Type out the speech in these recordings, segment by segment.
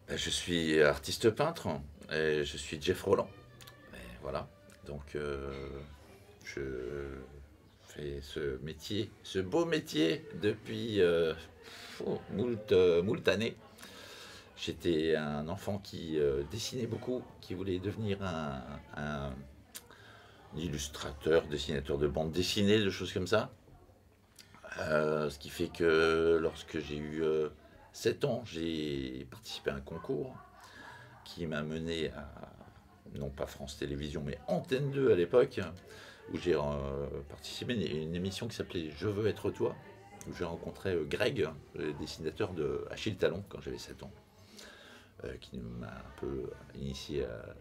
Je suis artiste peintre et je suis Jeff Roland. Et voilà, donc je fais ce métier, ce beau métier depuis moult années. J'étais un enfant qui dessinait beaucoup, qui voulait devenir un illustrateur, dessinateur de bande dessinée, de choses comme ça. Ce qui fait que lorsque j'ai eu 7 ans, j'ai participé à un concours qui m'a mené à, non pas France Télévisions, mais Antenne 2 à l'époque, où j'ai participé à une émission qui s'appelait Je veux être toi, où j'ai rencontré Greg, le dessinateur de Achille Talon, quand j'avais 7 ans, qui m'a un peu initié à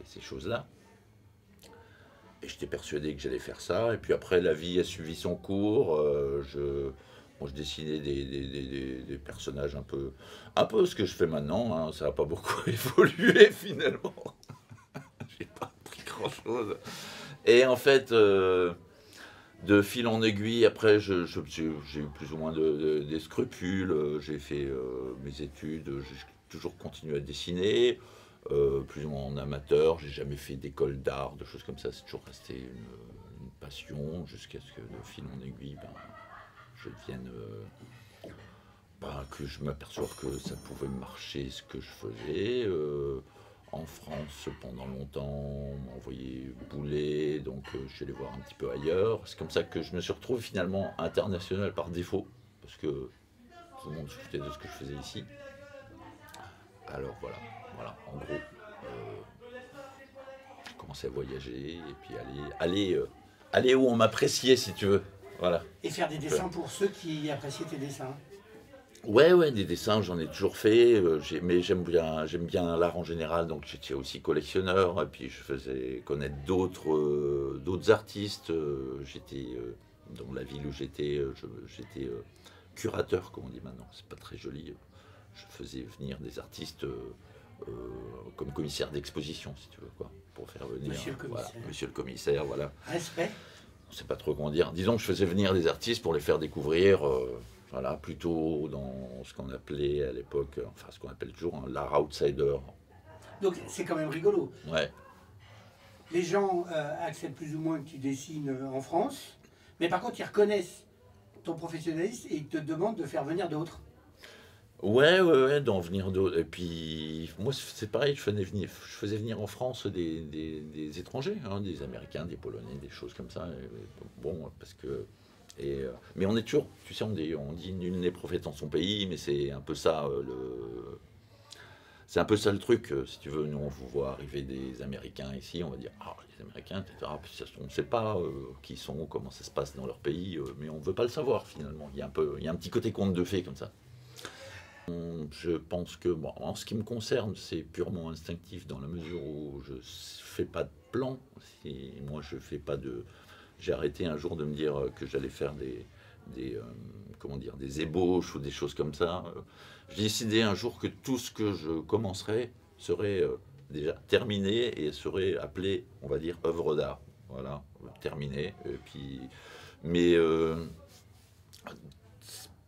ces choses-là. Et j'étais persuadé que j'allais faire ça. Et puis après, la vie a suivi son cours. Moi, je dessinais des personnages un peu ce que je fais maintenant, hein. Ça n'a pas beaucoup évolué finalement. J'ai pas appris grand-chose. Et en fait, de fil en aiguille, après, j'ai eu plus ou moins des scrupules. J'ai fait mes études. J'ai toujours continué à dessiner. Plus ou moins en amateur. J'ai jamais fait d'école d'art, de choses comme ça. C'est toujours resté une passion jusqu'à ce que de fil en aiguille, je devienne. Que je m'aperçoive que ça pouvait marcher ce que je faisais. En France, pendant longtemps, on m'a envoyé bouler, donc je suis allé voir un petit peu ailleurs. C'est comme ça que je me suis retrouvé finalement international par défaut, parce que tout le monde se foutait de ce que je faisais ici. Alors en gros, j'ai commencé à voyager et puis aller où on m'appréciait, si tu veux. Voilà. Et faire des dessins pour ceux qui appréciaient tes dessins. Ouais, des dessins, j'en ai toujours fait, mais j'aime bien l'art en général, donc j'étais aussi collectionneur, et puis je faisais connaître d'autres artistes. J'étais dans la ville où j'étais, j'étais curateur, comme on dit maintenant, c'est pas très joli. Je faisais venir des artistes euh, comme commissaire d'exposition, si tu veux, quoi, pour faire venir, Monsieur le voilà, commissaire. monsieur le commissaire, voilà. Respect. On sait pas trop comment dire. Disons que je faisais venir des artistes pour les faire découvrir, voilà, plutôt dans ce qu'on appelait à l'époque, enfin ce qu'on appelle toujours l'art outsider. Donc c'est quand même rigolo. Ouais. Les gens acceptent plus ou moins que tu dessines en France, mais par contre ils reconnaissent ton professionnalisme et ils te demandent de faire venir d'autres. Ouais, d'en venir d'autres. Et puis, moi, c'est pareil, je faisais venir en France des étrangers, hein, des Américains, des Polonais, des choses comme ça. Bon, parce que. Mais on est toujours, tu sais, on dit nul n'est prophète en son pays, mais c'est un peu ça c'est un peu ça le truc. Si tu veux, nous, on vous voit arriver des Américains ici, on va dire, ah, les Américains, etc. Puis on ne sait pas qui ils sont, comment ça se passe dans leur pays, mais on ne veut pas le savoir finalement. Il y a un petit côté conte de fées comme ça. Je pense que, bon, en ce qui me concerne, c'est purement instinctif dans la mesure où je fais pas de plan. Moi, je fais pas de. J'ai arrêté un jour de me dire que j'allais faire comment dire, des ébauches ou des choses comme ça. J'ai décidé un jour que tout ce que je commencerais serait déjà terminé et serait appelé, on va dire, œuvre d'art. Voilà, terminé. Et puis, mais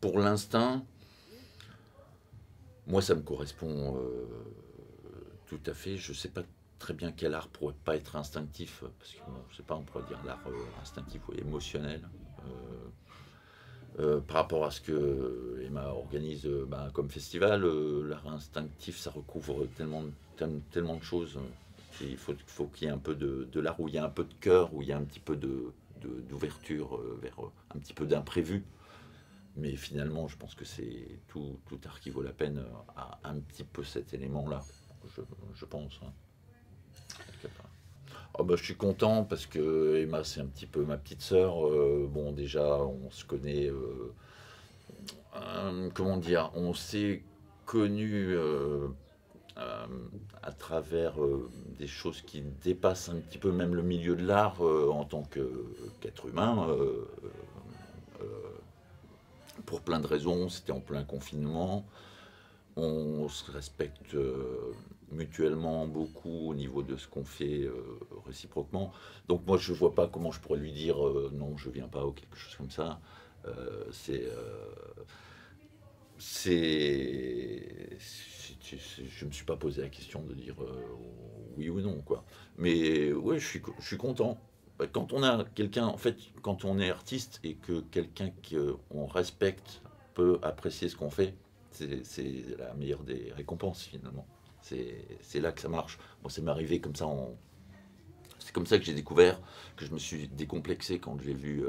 pour l'instant, moi, ça me correspond tout à fait. Je ne sais pas très bien quel art pourrait pas être instinctif, parce que bon, je sais pas, on pourrait dire l'art instinctif ou émotionnel. Par rapport à ce que Emma organise comme festival, l'art instinctif, ça recouvre tellement de choses. Il faut qu'il y ait un peu de l'art où il y a un peu de cœur, où il y a un petit peu d'ouverture vers un petit peu d'imprévu. Mais finalement, je pense que c'est tout art qui vaut la peine a un petit peu cet élément-là, je pense, hein, quelque part. Oh je suis content parce que Emma, c'est un petit peu ma petite sœur. Bon, déjà, on se connaît. Comment dire, on s'est connus euh, à travers des choses qui dépassent un petit peu même le milieu de l'art en tant qu'être humain. Pour plein de raisons, c'était en plein confinement. On se respecte mutuellement beaucoup au niveau de ce qu'on fait réciproquement. Donc moi, je ne vois pas comment je pourrais lui dire non, je viens pas ou quelque chose comme ça. C'est Je me suis pas posé la question de dire oui ou non, quoi. Mais ouais, je suis content. Quand on a quelqu'un, en fait, quand on est artiste et que quelqu'un qu'on respecte peut apprécier ce qu'on fait, c'est la meilleure des récompenses finalement. C'est là que ça marche. Moi, c'est m'arrivé comme ça c'est comme ça que j'ai découvert, que je me suis décomplexé quand j'ai vu.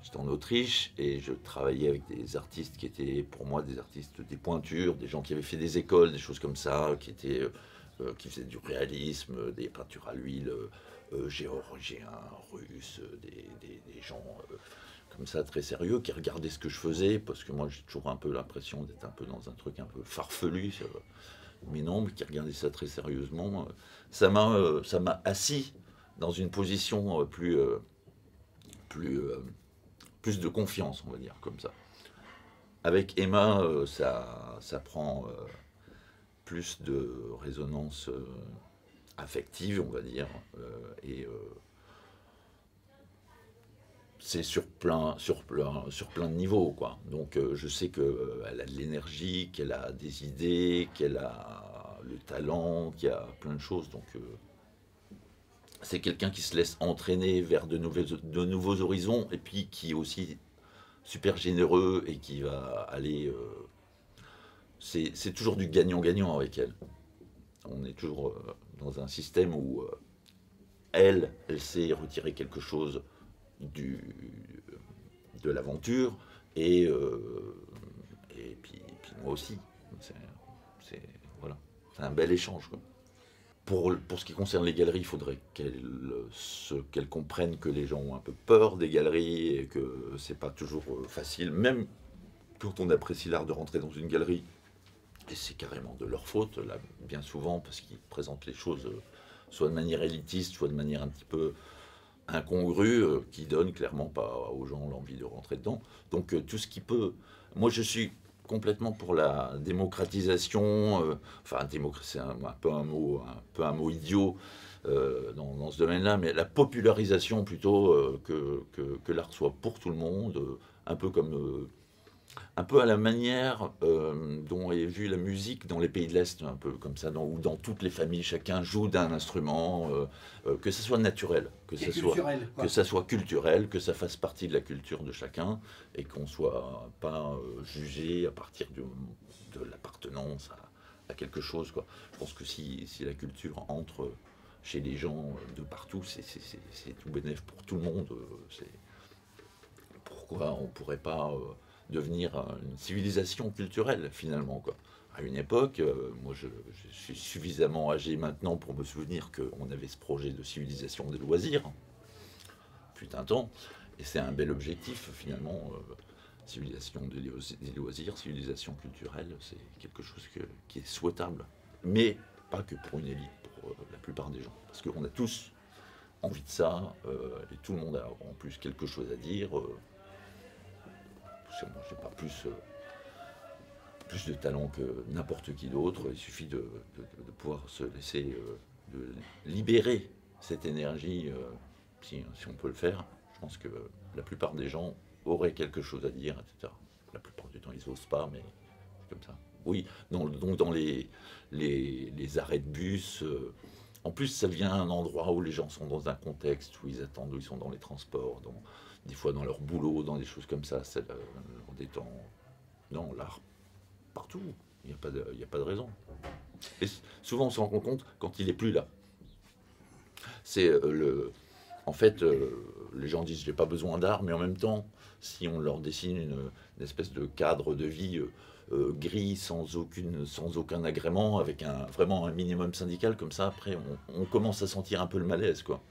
J'étais en Autriche et je travaillais avec des artistes qui étaient pour moi des artistes des pointures, des gens qui avaient fait des écoles, des choses comme ça, qui faisaient du réalisme, des peintures à l'huile, géorgiens, russes, des gens comme ça très sérieux qui regardaient ce que je faisais parce que moi j'ai toujours un peu l'impression d'être un peu dans un truc un peu farfelu, mais non, mais qui regardaient ça très sérieusement. Ça m'a assis dans une position plus plus de confiance, on va dire, comme ça. Avec Emma, ça prend plus de résonance affective, on va dire, et c'est sur plein de niveaux, quoi. Donc je sais qu'elle a de l'énergie, qu'elle a des idées, qu'elle a le talent, qu'il y a plein de choses, donc c'est quelqu'un qui se laisse entraîner vers de nouveaux horizons, et puis qui est aussi super généreux et qui va aller. C'est toujours du gagnant-gagnant avec elle. On est toujours dans un système où elle sait retirer quelque chose du, de l'aventure et puis moi aussi. C'est, c'est, voilà. C'est un bel échange, quoi. Pour ce qui concerne les galeries, il faudrait qu'elles comprennent que les gens ont un peu peur des galeries et que c'est pas toujours facile, même quand on apprécie l'art, de rentrer dans une galerie. Et c'est carrément de leur faute, là, bien souvent, parce qu'ils présentent les choses soit de manière élitiste, soit de manière un petit peu incongrue, qui donne clairement pas aux gens l'envie de rentrer dedans. Donc tout ce qui peut... Moi, je suis complètement pour la démocratisation, enfin, c'est un peu un mot idiot dans ce domaine-là, mais la popularisation plutôt, que l'art soit pour tout le monde, un peu comme un peu à la manière dont est vue la musique dans les pays de l'Est, un peu comme ça, où dans toutes les familles, chacun joue d'un instrument, que ce soit naturel, que ça soit culturel, que ça fasse partie de la culture de chacun, et qu'on ne soit pas jugé à partir de l'appartenance à quelque chose, quoi. Je pense que si la culture entre chez les gens de partout, c'est tout bénéf pour tout le monde. Pourquoi on ne pourrait pas devenir une civilisation culturelle, finalement, quoi. À une époque, moi je suis suffisamment âgé maintenant pour me souvenir qu'on avait ce projet de civilisation des loisirs, fut un temps, et c'est un bel objectif, finalement. Civilisation des loisirs, civilisation culturelle, c'est quelque chose qui est souhaitable. Mais pas que pour une élite, pour la plupart des gens. Parce qu'on a tous envie de ça, et tout le monde a en plus quelque chose à dire. Moi, j'ai pas plus de talent que n'importe qui d'autre. Il suffit de pouvoir se laisser de libérer cette énergie, si on peut le faire. Je pense que la plupart des gens auraient quelque chose à dire, etc. La plupart du temps, ils n'osent pas, mais c'est comme ça. Oui, donc dans les arrêts de bus, en plus, ça devient un endroit où les gens sont dans un contexte où ils attendent, où ils sont dans les transports, des fois dans leur boulot, dans des choses comme ça leur détend. Non, l'art, partout, il n'y a pas de raison. Et souvent, on se rend compte quand il n'est plus là. C'est en fait, les gens disent j'ai pas besoin d'art, mais en même temps, si on leur dessine une espèce de cadre de vie gris, sans aucun agrément, avec vraiment un minimum syndical, comme ça, après, on commence à sentir un peu le malaise, quoi.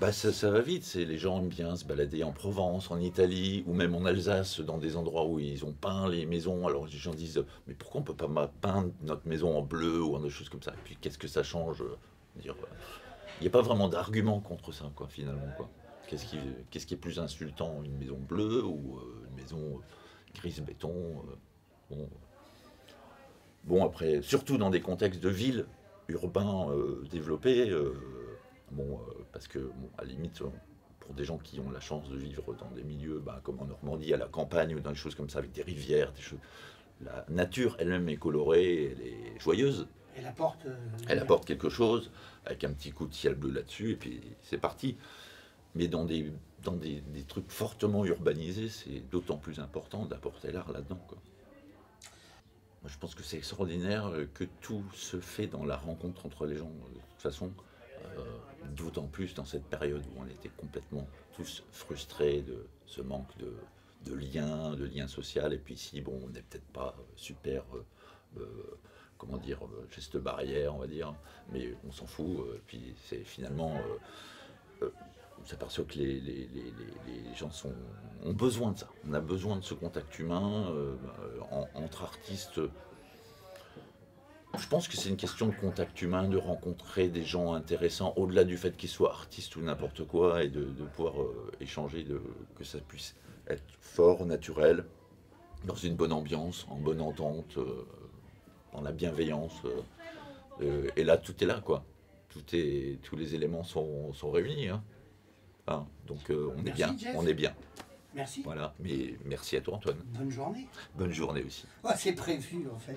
Bah ça va vite, les gens aiment bien se balader en Provence, en Italie, ou même en Alsace, dans des endroits où ils ont peint les maisons. Alors les gens disent, mais pourquoi on peut pas peindre notre maison en bleu ou en des choses comme ça? Et puis qu'est-ce que ça change? Dire, il n'y a pas vraiment d'argument contre ça, quoi, finalement, quoi. Qu'est-ce qui est plus insultant, une maison bleue ou une maison grise béton? Bon, bon, après, surtout dans des contextes de ville, urbains, développés, parce que, bon, à la limite, pour des gens qui ont la chance de vivre dans des milieux comme en Normandie, à la campagne, ou dans des choses comme ça, avec des rivières, des choses, la nature elle-même est colorée, elle est joyeuse. Elle apporte. Elle apporte quelque chose, avec un petit coup de ciel bleu là-dessus, et puis c'est parti. Mais dans des trucs fortement urbanisés, c'est d'autant plus important d'apporter l'art là-dedans, quoi. Moi, je pense que c'est extraordinaire que tout se fait dans la rencontre entre les gens. De toute façon, d'autant plus dans cette période où on était complètement tous frustrés de ce manque de liens social. Et puis ici, bon, on n'est peut-être pas super, comment dire, geste barrière, on va dire, mais on s'en fout. Puis c'est finalement, on s'aperçoit que les gens ont besoin de ça. On a besoin de ce contact humain entre artistes. Je pense que c'est une question de contact humain, de rencontrer des gens intéressants, au-delà du fait qu'ils soient artistes ou n'importe quoi, et de pouvoir échanger, que ça puisse être fort, naturel, dans une bonne ambiance, en bonne entente, dans la bienveillance. Et là, tout est là, quoi. Tous les éléments sont réunis, hein. Hein, donc on est Merci, bien, Jeff. on est bien. Merci. Voilà, mais merci à toi Antoine. Bonne journée. Bonne journée aussi. Oh, c'est prévu en fait.